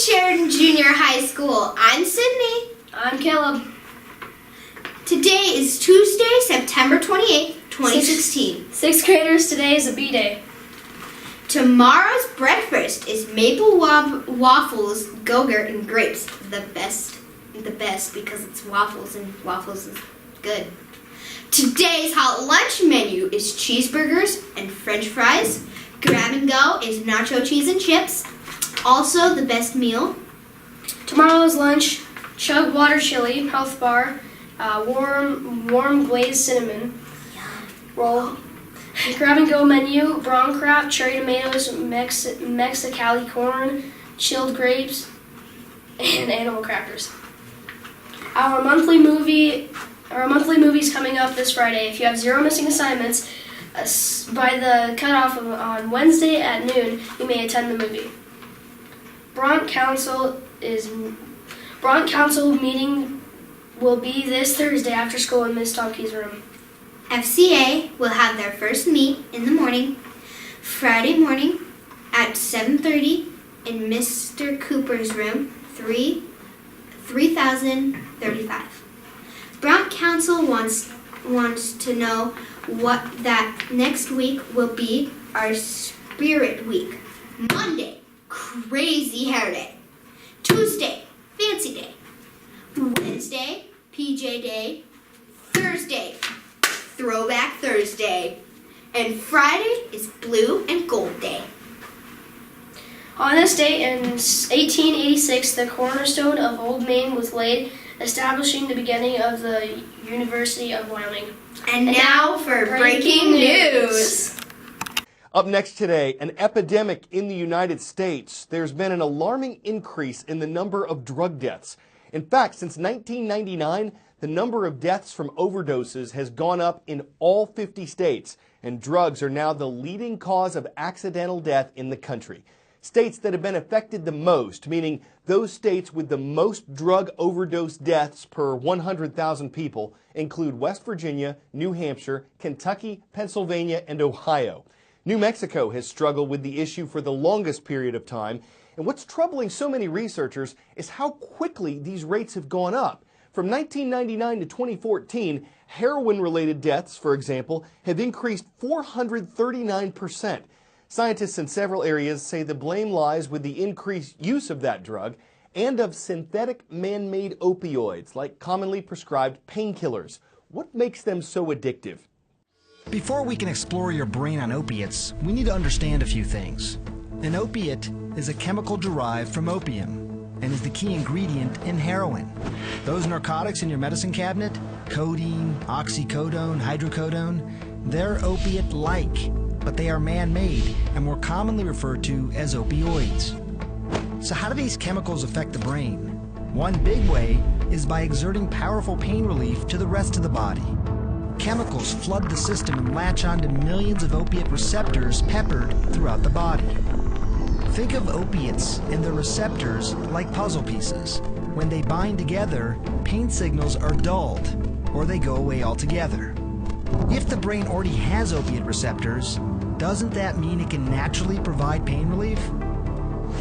Sheridan Junior High School. I'm Sydney. I'm Caleb. Today is Tuesday, September 28th, 2016. Sixth graders, today is a B-Day. Tomorrow's breakfast is maple waffles, Go-Gurt, and grapes. The best because it's waffles and waffles is good. Today's hot lunch menu is cheeseburgers and french fries. Grab and go is nacho cheese and chips. Also the best meal. Tomorrow's lunch, chug water chili, health bar, warm glazed cinnamon roll. Grab and go menu, prawn crab, cherry tomatoes, Mexicali corn, chilled grapes, and animal crackers. Our monthly movie's coming up this Friday. If you have 0 missing assignments by the cutoff on Wednesday at noon, you may attend the movie. Bronx Council meeting will be this Thursday after school in Miss Tonkey's room. FCA will have their first meet in the morning, Friday morning at 7:30 in Mr. Cooper's room, 3035. Bronx Council wants to know what that next week will be our Spirit Week. Monday, Crazy Hair Day. Tuesday, Fancy Day. Wednesday, PJ Day. Thursday, Throwback Thursday. And Friday is Blue and Gold Day. On this date in 1886, the cornerstone of Old Main was laid, establishing the beginning of the University of Wyoming. And now for breaking news. Up next today, an epidemic in the United States. There's been an alarming increase in the number of drug deaths. In fact, since 1999, the number of deaths from overdoses has gone up in all 50 states, and drugs are now the leading cause of accidental death in the country. States that have been affected the most, meaning those states with the most drug overdose deaths per 100,000 people, include West Virginia, New Hampshire, Kentucky, Pennsylvania, and Ohio. New Mexico has struggled with the issue for the longest period of time, and what's troubling so many researchers is how quickly these rates have gone up. From 1999 to 2014, heroin-related deaths, for example, have increased 439%. Scientists in several areas say the blame lies with the increased use of that drug and of synthetic man-made opioids, like commonly prescribed painkillers. What makes them so addictive? Before we can explore your brain on opiates, we need to understand a few things. An opiate is a chemical derived from opium and is the key ingredient in heroin. Those narcotics in your medicine cabinet, codeine, oxycodone, hydrocodone, they're opiate-like, but they are man-made and more commonly referred to as opioids. So how do these chemicals affect the brain? One big way is by exerting powerful pain relief to the rest of the body. Chemicals flood the system and latch onto millions of opiate receptors peppered throughout the body. Think of opiates and their receptors like puzzle pieces. When they bind together, pain signals are dulled, or they go away altogether. If the brain already has opiate receptors, doesn't that mean it can naturally provide pain relief?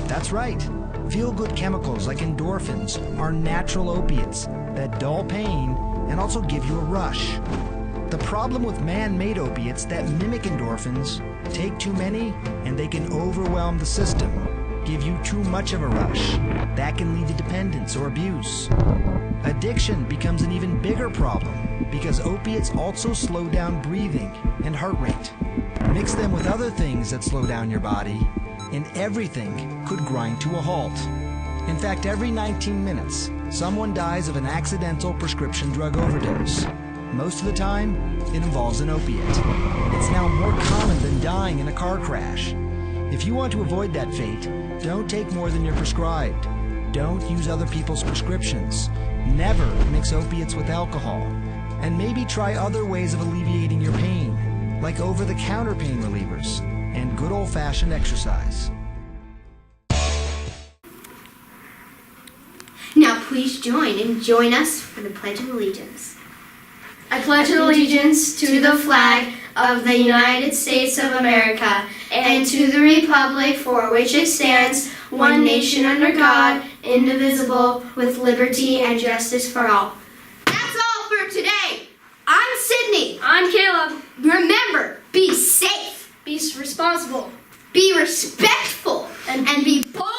That's right. Feel-good chemicals like endorphins are natural opiates that dull pain and also give you a rush. The problem with man-made opiates that mimic endorphins, take too many and they can overwhelm the system, give you too much of a rush. That can lead to dependence or abuse. Addiction becomes an even bigger problem because opiates also slow down breathing and heart rate. Mix them with other things that slow down your body, and everything could grind to a halt. In fact, every 19 minutes, someone dies of an accidental prescription drug overdose. Most of the time, it involves an opiate. It's now more common than dying in a car crash. If you want to avoid that fate, don't take more than you're prescribed. Don't use other people's prescriptions. Never mix opiates with alcohol. And maybe try other ways of alleviating your pain, like over-the-counter pain relievers and good old-fashioned exercise. Now please join us for the Pledge of Allegiance. I pledge allegiance to the flag of the United States of America, and to the republic for which it stands, one nation under God, indivisible, with liberty and justice for all. That's all for today. I'm Sydney. I'm Caleb. Remember, be safe, Be responsible. be respectful, and be bold.